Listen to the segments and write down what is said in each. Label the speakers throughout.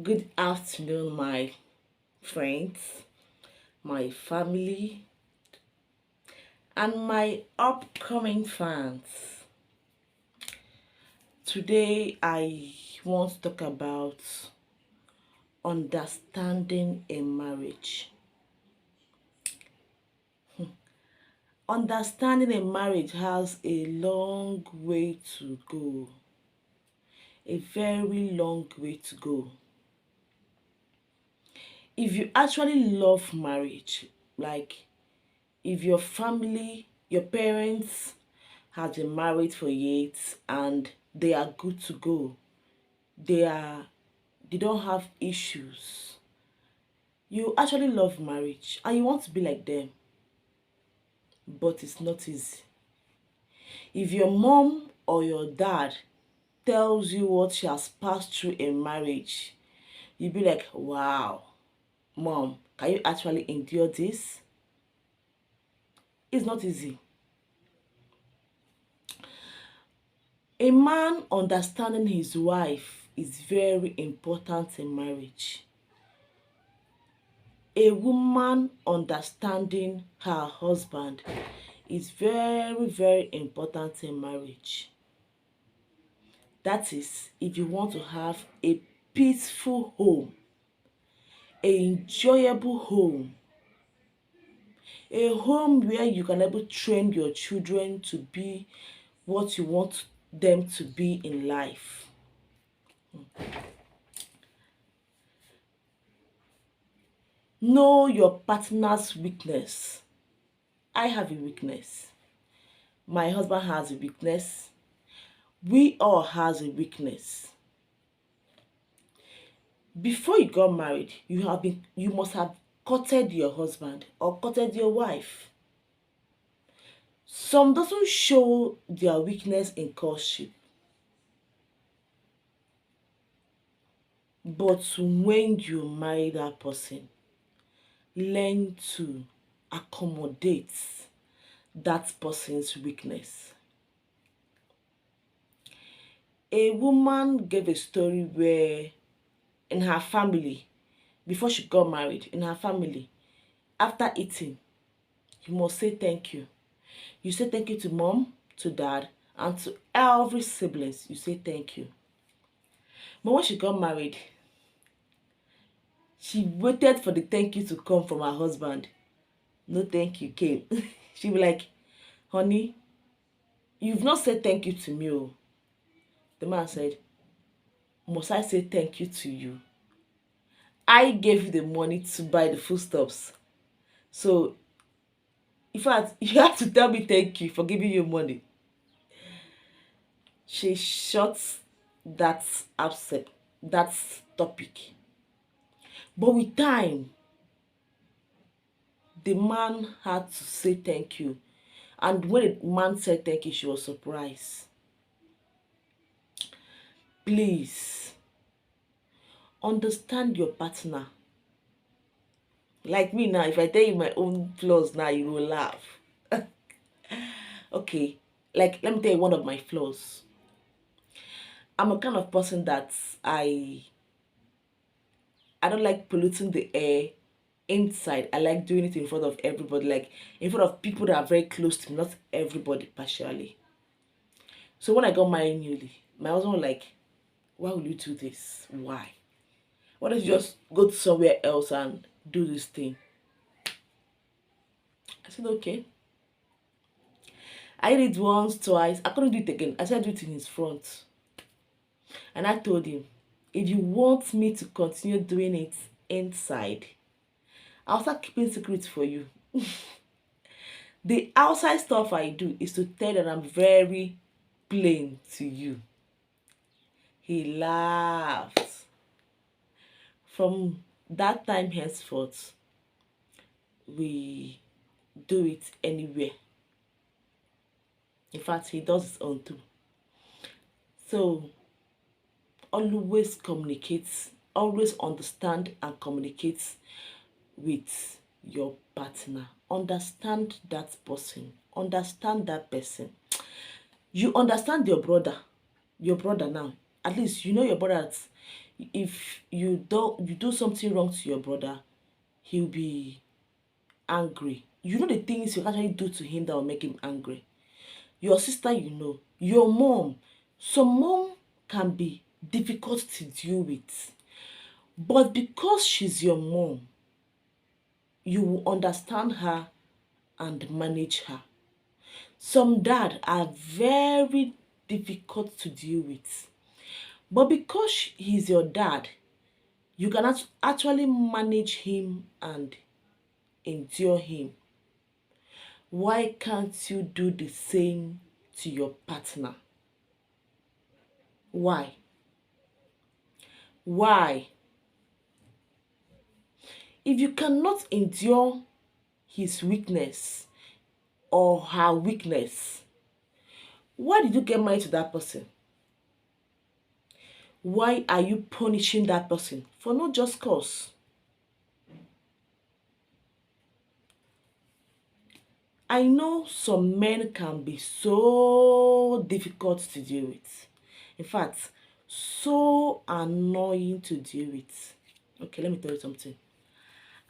Speaker 1: Good afternoon, my friends, my family, and my upcoming fans. Today, I want to talk about understanding a marriage. Understanding a marriage has a long way to go, a very long way to go. If you actually love marriage, like if your family, your parents has been married for years and they are good to go, they are they don't have issues, you actually love marriage and you want to be like them, but it's not easy. If your mom or your dad tells you what she has passed through in marriage, you'll be like, wow, mom, can you actually endure this? It's not easy. A man understanding his wife is very important in marriage. A woman understanding her husband is very, very important in marriage. That is, if you want to have a peaceful home, a enjoyable home, a home where you can able train your children to be what you want them to be in life. Know your partner's weakness. I have a weakness. My husband has a weakness. We all has a weakness. Before you got married, you must have courted your husband or courted your wife. Some doesn't show their weakness in courtship, but when you marry that person, learn to accommodate that person's weakness. A woman gave a story where in her family, before she got married, in her family, after eating, you must say thank you. You say thank you to mom, to dad, and to every siblings. You say thank you. But when she got married, she waited for the thank you to come from her husband. No thank you came. She be like, honey, you've not said thank you to me. Oh. The man said, must I say thank you to you? I gave you the money to buy the foodstuffs. So, in fact, you have to tell me thank you for giving you money. She shuts that upset, that topic. But with time, the man had to say thank you. And when the man said thank you, she was surprised. Please, understand your partner. Like me now, if I tell you my own flaws now, you will laugh. Okay, like let me tell you one of my flaws. I'm a kind of person that I don't like polluting the air inside. I like doing it in front of everybody, like in front of people that are very close to me, not everybody partially. So when I got married newly, my husband was like, why will you do this? Why? Why don't you just go to somewhere else and do this thing? I said, okay. I did it once, twice. I couldn't do it again. I said, do it in his front. And I told him, if you want me to continue doing it inside, I'll start keeping secrets for you. The outside stuff I do is to tell that I'm very plain to you. He laughed. From that time henceforth, we do it anywhere. In fact, he does his own too. So always communicate, always understand and communicate with your partner. Understand that person. Understand that person. You understand your brother now. At least you know your brother. If you do something wrong to your brother, he'll be angry. You know the things you actually do to him that will make him angry. Your sister, you know, your mom. Some mom can be difficult to deal with, but because she's your mom, you will understand her and manage her. Some dad are very difficult to deal with, but because he's your dad, you can actually manage him and endure him. Why can't you do the same to your partner? Why? Why? If you cannot endure his weakness or her weakness, why did you get married to that person? Why are you punishing that person for no just cause? I know some men can be so difficult to deal with. In fact, so annoying to deal with. Okay, let me tell you something.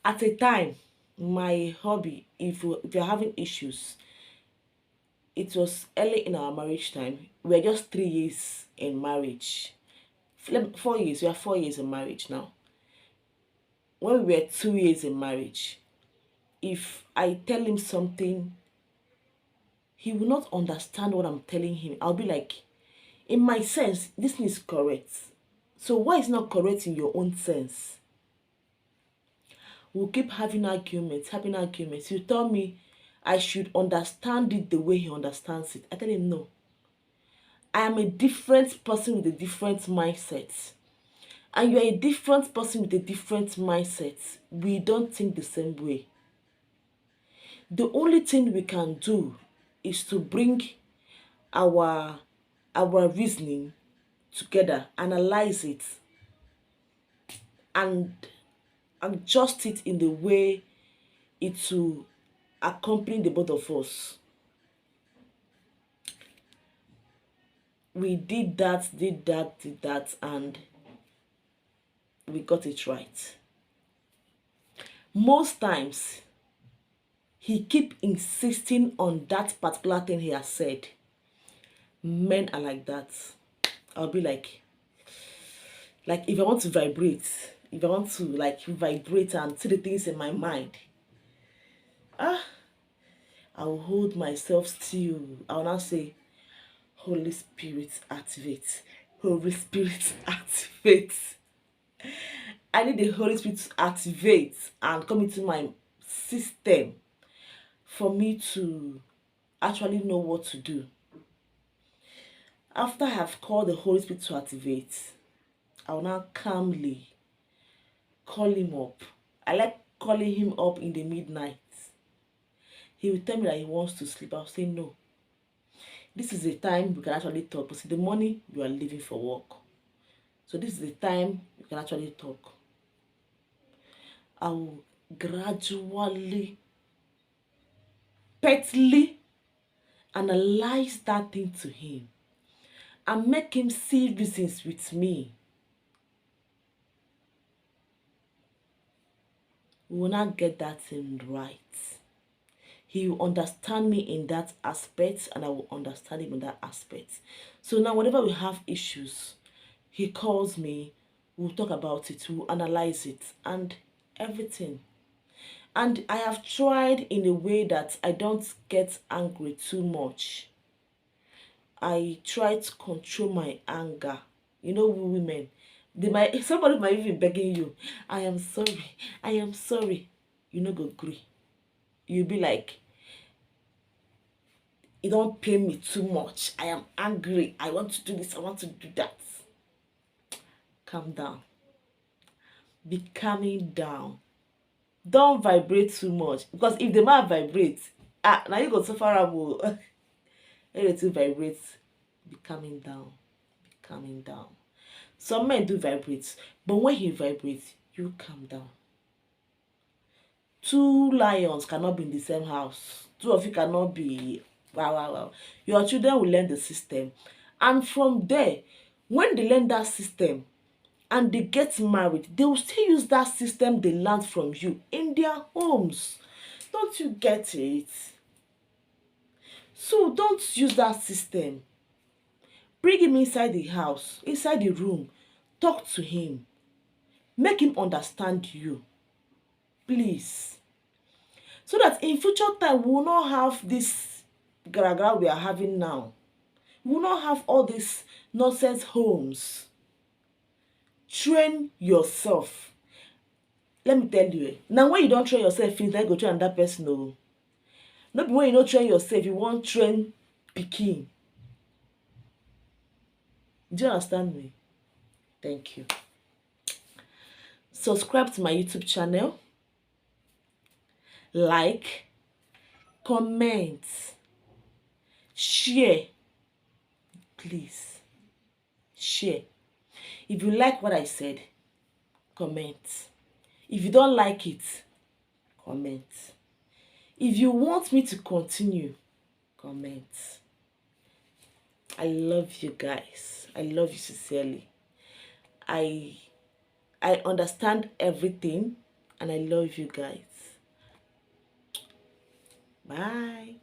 Speaker 1: At a time, my hobby, if you're having issues, it was early in our marriage time. We are just 3 years in marriage. 4 years, we are 4 years in marriage now. When we were 2 years in marriage, if I tell him something, he will not understand what I'm telling him. I'll be like, in my sense, this thing is correct. So why is it not correct in your own sense? We'll keep having arguments, having arguments. You tell me I should understand it the way he understands it. I tell him no. I am a different person with a different mindset. And you are a different person with a different mindset. We don't think the same way. The only thing we can do is to bring our reasoning together, analyze it, and adjust it in the way it will accompany the both of us. We did that, and we got it right. Most times, he keep insisting on that particular thing he has said. Men are like that. I'll be like if I want to vibrate, if I want to like vibrate and see the things in my mind, ah, I'll hold myself still. I'll now say, Holy Spirit, activate. Holy Spirit, activate. I need the Holy Spirit to activate and come into my system for me to actually know what to do. After I have called the Holy Spirit to activate, I will now calmly call him up. I like calling him up in the midnight. He will tell me that he wants to sleep. I'll say no. This is the time we can actually talk. But see, the morning you are leaving for work. So this is the time you can actually talk. I will gradually, petly analyze that thing to him and make him see reasons with me. We will not get that thing right. He will understand me in that aspect, and I will understand him in that aspect. So now whenever we have issues, he calls me, we'll talk about it, we'll analyze it, and everything. And I have tried in a way that I don't get angry too much. I try to control my anger. You know, we women, somebody might even begging you, I am sorry, I am sorry. You no go agree. You'll be like, it don't pay me too much. I am angry. I want to do this. I want to do that. Calm down. Be calming down. Don't vibrate too much. Because if the man vibrates, now you go so far away. Everything vibrates. Be calming down. Be calming down. Some men do vibrate. But when he vibrates, you calm down. Two lions cannot be in the same house. Two of you cannot be. Wow. Your children will learn the system. And from there, when they learn that system and they get married, they will still use that system they learned from you in their homes. Don't you get it? So don't use that system. Bring him inside the house, inside the room. Talk to him. Make him understand you. Please. So that in future time, we will not have this gara we are having now. We will not have all these nonsense homes. Train yourself. Let me tell you, now when you don't train yourself, things like go train another person. No, not when you don't train yourself, you won't train pikin. Do you understand me? Thank you. Subscribe to my YouTube channel. Like, comment, share. Please, share. If you like what I said, comment. If you don't like it, comment. If you want me to continue, comment. I love you guys. I love you sincerely. I understand everything and I love you guys. Bye.